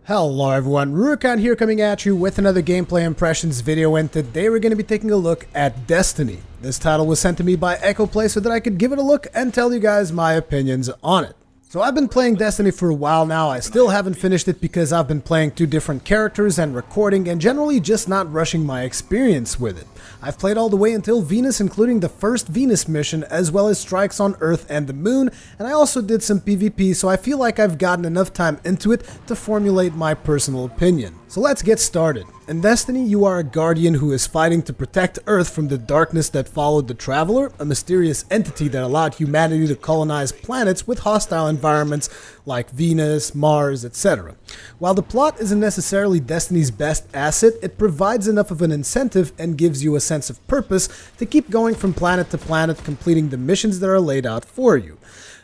Hello everyone, Rurikhan here coming at you with another gameplay impressions video, and today we're going to be taking a look at Destiny. This title was sent to me by Ecoplay so that I could give it a look and tell you guys my opinions on it. So I've been playing Destiny for a while now. I still haven't finished it because I've been playing two different characters and recording and generally just not rushing my experience with it. I've played all the way until Venus, including the first Venus mission, as well as strikes on Earth and the Moon, and I also did some PvP, so I feel like I've gotten enough time into it to formulate my personal opinion. So let's get started. In Destiny, you are a guardian who is fighting to protect Earth from the darkness that followed the Traveler, a mysterious entity that allowed humanity to colonize planets with hostile environments like Venus, Mars, etc. While the plot isn't necessarily Destiny's best asset, it provides enough of an incentive and gives you a sense of purpose to keep going from planet to planet, completing the missions that are laid out for you.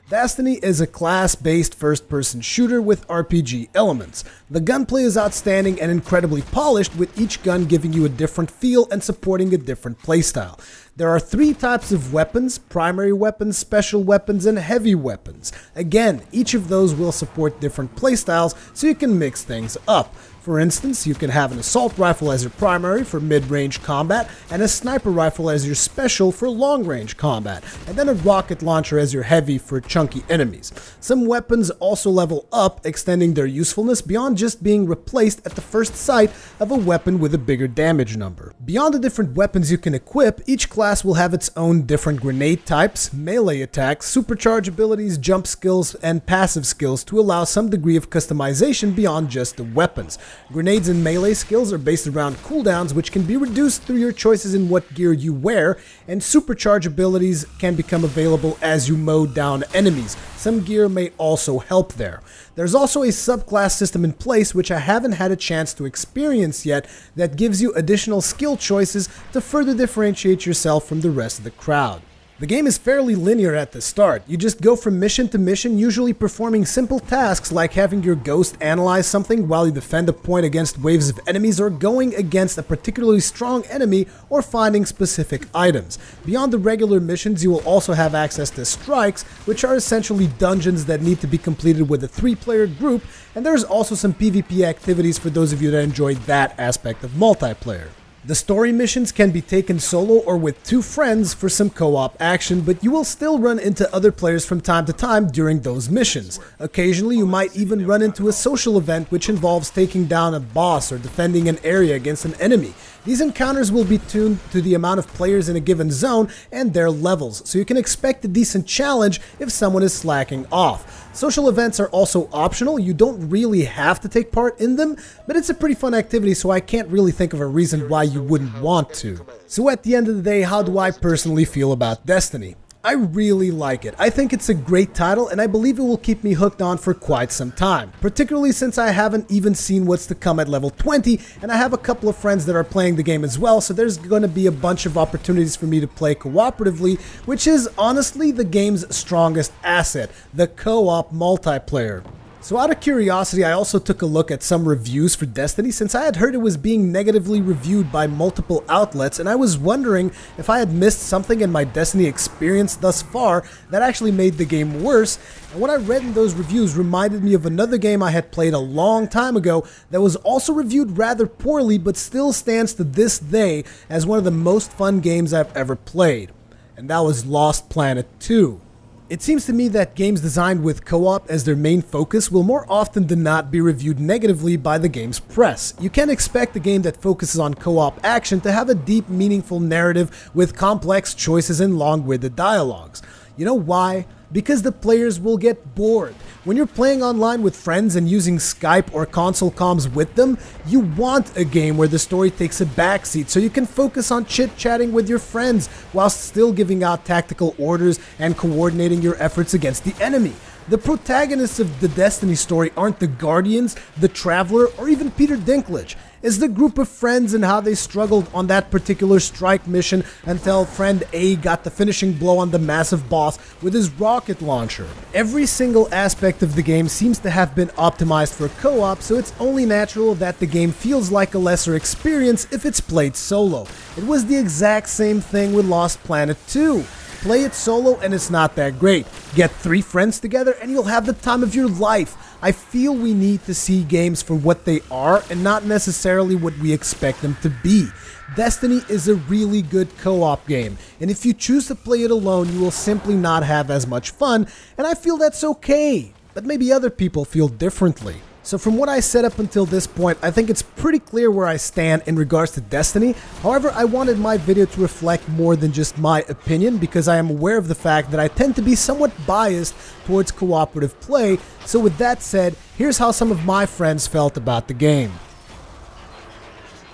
Destiny is a class-based first-person shooter with RPG elements. The gunplay is outstanding and incredibly polished, with each gun giving you a different feel and supporting a different playstyle. There are three types of weapons: primary weapons, special weapons, and heavy weapons. Again, each of those will support different playstyles, so you can mix things up. For instance, you can have an assault rifle as your primary for mid-range combat, and a sniper rifle as your special for long-range combat, and then a rocket launcher as your heavy for chunky enemies. Some weapons also level up, extending their usefulness beyond just being replaced at the first sight of a weapon with a bigger damage number. Beyond the different weapons you can equip, each class will have its own different grenade types, melee attacks, supercharge abilities, jump skills, and passive skills to allow some degree of customization beyond just the weapons. Grenades and melee skills are based around cooldowns, which can be reduced through your choices in what gear you wear, and supercharge abilities can become available as you mow down enemies. Some gear may also help there. There's also a subclass system in place, which I haven't had a chance to experience yet, that gives you additional skill choices to further differentiate yourself from the rest of the crowd. The game is fairly linear at the start. You just go from mission to mission, usually performing simple tasks like having your ghost analyze something while you defend a point against waves of enemies, or going against a particularly strong enemy, or finding specific items. Beyond the regular missions, you will also have access to strikes, which are essentially dungeons that need to be completed with a 3-player group, and there's also some PvP activities for those of you that enjoy that aspect of multiplayer. The story missions can be taken solo or with 2 friends for some co-op action, but you will still run into other players from time to time during those missions. Occasionally, you might even run into a social event which involves taking down a boss or defending an area against an enemy. These encounters will be tuned to the amount of players in a given zone and their levels, so you can expect a decent challenge if someone is slacking off. Social events are also optional. You don't really have to take part in them, but it's a pretty fun activity, so I can't really think of a reason why you wouldn't want to. So at the end of the day, how do I personally feel about Destiny? I really like it. I think it's a great title, and I believe it will keep me hooked on for quite some time, particularly since I haven't even seen what's to come at level 20, and I have a couple of friends that are playing the game as well, so there's going to be a bunch of opportunities for me to play cooperatively, which is honestly the game's strongest asset, the co-op multiplayer. So out of curiosity, I also took a look at some reviews for Destiny, since I had heard it was being negatively reviewed by multiple outlets, and I was wondering if I had missed something in my Destiny experience thus far that actually made the game worse. And what I read in those reviews reminded me of another game I had played a long time ago that was also reviewed rather poorly, but still stands to this day as one of the most fun games I've ever played. And that was Lost Planet 2. It seems to me that games designed with co-op as their main focus will more often than not be reviewed negatively by the game's press. You can't expect a game that focuses on co-op action to have a deep, meaningful narrative with complex choices and long-winded dialogues. You know why? Because the players will get bored. When you're playing online with friends and using Skype or console comms with them, you want a game where the story takes a backseat so you can focus on chit-chatting with your friends whilst still giving out tactical orders and coordinating your efforts against the enemy. The protagonists of the Destiny story aren't the Guardians, the Traveler, or even Peter Dinklage. It's the group of friends and how they struggled on that particular strike mission until friend A got the finishing blow on the massive boss with his rocket launcher. Every single aspect of the game seems to have been optimized for co-op, so it's only natural that the game feels like a lesser experience if it's played solo. It was the exact same thing with Lost Planet 2. Play it solo and it's not that great. Get 3 friends together and you'll have the time of your life. I feel we need to see games for what they are and not necessarily what we expect them to be. Destiny is a really good co-op game, and if you choose to play it alone, you will simply not have as much fun, and I feel that's okay, but maybe other people feel differently. So from what I said up until this point, I think it's pretty clear where I stand in regards to Destiny. However, I wanted my video to reflect more than just my opinion, because I am aware of the fact that I tend to be somewhat biased towards cooperative play. So with that said, here's how some of my friends felt about the game.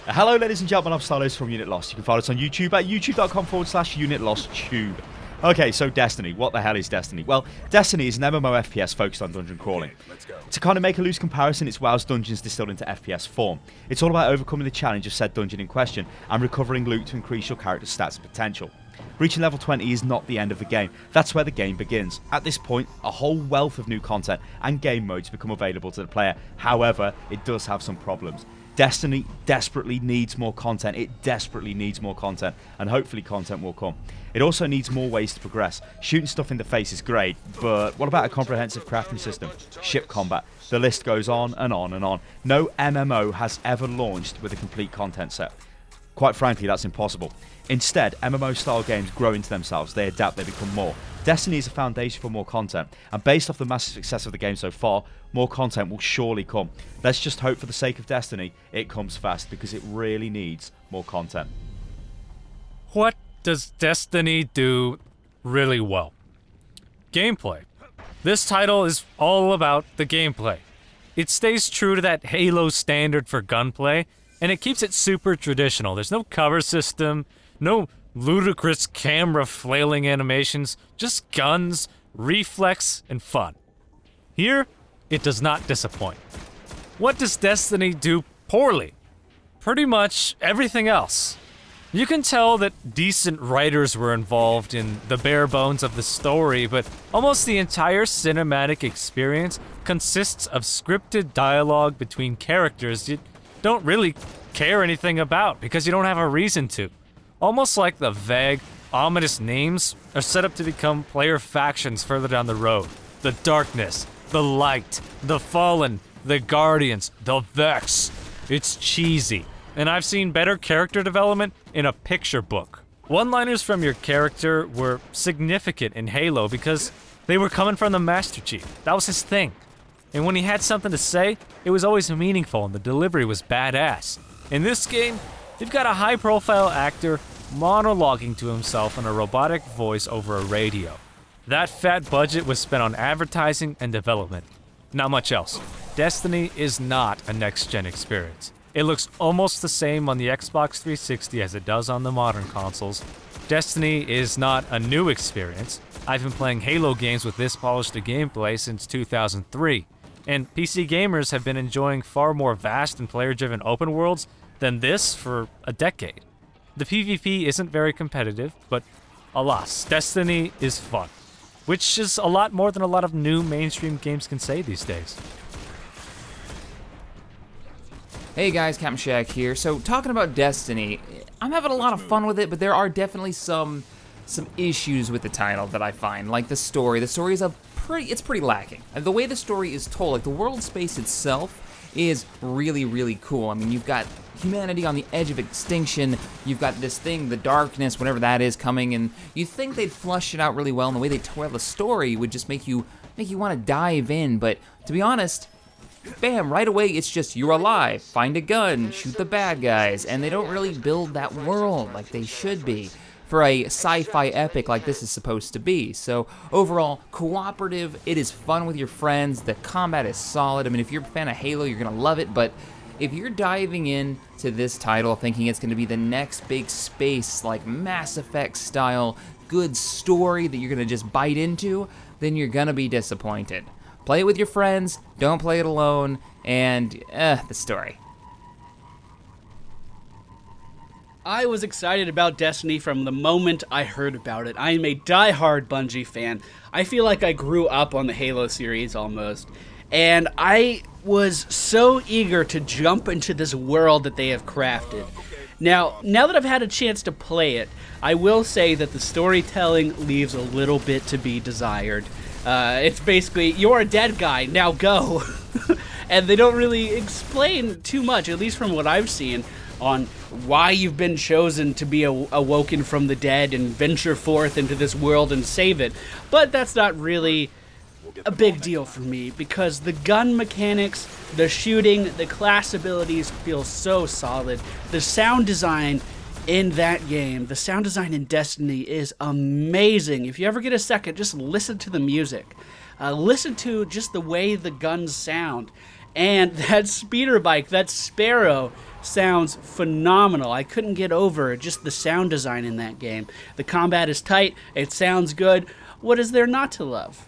Hello ladies and gentlemen, I'm Stylosa from Unit Lost. You can follow us on YouTube at youtube.com/UnitLostTube. Okay, so Destiny. What the hell is Destiny? Well, Destiny is an MMO FPS focused on dungeon crawling. To kind of make a loose comparison, it's WoW's dungeons distilled into FPS form. It's all about overcoming the challenge of said dungeon in question and recovering loot to increase your character's stats and potential. Reaching level 20 is not the end of the game. That's where the game begins. At this point, a whole wealth of new content and game modes become available to the player. However, it does have some problems. Destiny desperately needs more content. It desperately needs more content, and hopefully content will come. It also needs more ways to progress. Shooting stuff in the face is great, but what about a comprehensive crafting system? Ship combat. The list goes on and on and on. No MMO has ever launched with a complete content set. Quite frankly, that's impossible. Instead, MMO-style games grow into themselves. They adapt, they become more. Destiny is a foundation for more content, and based off the massive success of the game so far, more content will surely come. Let's just hope for the sake of Destiny, it comes fast, because it really needs more content. What does Destiny do really well? Gameplay. This title is all about the gameplay. It stays true to that Halo standard for gunplay, and it keeps it super traditional. There's no cover system, no ludicrous camera flailing animations, just guns, reflex, and fun. Here, it does not disappoint. What does Destiny do poorly? Pretty much everything else. You can tell that decent writers were involved in the bare bones of the story, but almost the entire cinematic experience consists of scripted dialogue between characters you don't really care anything about because you don't have a reason to. Almost like the vague, ominous names are set up to become player factions further down the road. The Darkness, the Light, the Fallen, the Guardians, the Vex. It's cheesy, and I've seen better character development in a picture book. One-liners from your character were significant in Halo because they were coming from the Master Chief. That was his thing. And when he had something to say, it was always meaningful and the delivery was badass. In this game, you've got a high-profile actor monologuing to himself in a robotic voice over a radio. That fat budget was spent on advertising and development. Not much else. Destiny is not a next-gen experience. It looks almost the same on the Xbox 360 as it does on the modern consoles. Destiny is not a new experience. I've been playing Halo games with this polished a gameplay since 2003, and PC gamers have been enjoying far more vast and player-driven open worlds than this for a decade. The PvP isn't very competitive, but alas, Destiny is fun, which is a lot more than a lot of new mainstream games can say these days. Hey guys, Captain Shaq here. So talking about Destiny, I'm having a lot of fun with it, but there are definitely some issues with the title that I find, like the story. The story is it's pretty lacking. And the way the story is told, like the world space itself is really, really cool. I mean, you've got humanity on the edge of extinction, you've got this thing, the darkness, whatever that is, coming, and you think they'd flush it out really well, and the way they tell the story would just make you want to dive in, but to be honest, bam, right away it's just you're alive, find a gun, shoot the bad guys, and they don't really build that world like they should be for a sci-fi epic like this is supposed to be. So overall, cooperative, it is fun with your friends, the combat is solid. I mean, if you're a fan of Halo, you're gonna love it, but if you're diving into this title thinking it's gonna be the next big space, like Mass Effect style, good story that you're gonna just bite into, then you're gonna be disappointed. Play it with your friends, don't play it alone, and the story. I was excited about Destiny from the moment I heard about it. I am a die-hard Bungie fan. I feel like I grew up on the Halo series almost. And I was so eager to jump into this world that they have crafted. Now that I've had a chance to play it, I will say that the storytelling leaves a little bit to be desired. It's basically, you're a dead guy, now go. And they don't really explain too much, at least from what I've seen, on why you've been chosen to be awoken from the dead and venture forth into this world and save it. But that's not really a big deal for me, because the gun mechanics, the shooting, the class abilities feel so solid. The sound design in that game, the sound design in Destiny is amazing. If you ever get a second, just listen to the music. Listen to just the way the guns sound. And that speeder bike, that Sparrow, sounds phenomenal. I couldn't get over just the sound design in that game. The combat is tight, it sounds good. What is there not to love?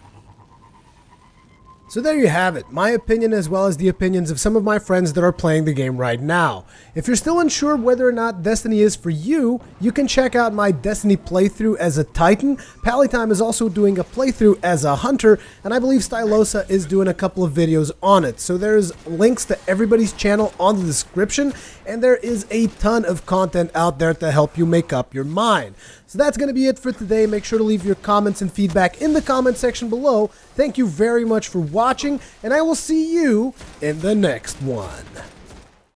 So there you have it, my opinion as well as the opinions of some of my friends that are playing the game right now. If you're still unsure whether or not Destiny is for you, you can check out my Destiny playthrough as a Titan. PallyTime is also doing a playthrough as a Hunter, and I believe Stylosa is doing a couple of videos on it. So there's links to everybody's channel on the description, and there is a ton of content out there to help you make up your mind. So that's going to be it for today. Make sure to leave your comments and feedback in the comment section below. Thank you very much for watching, and I will see you in the next one.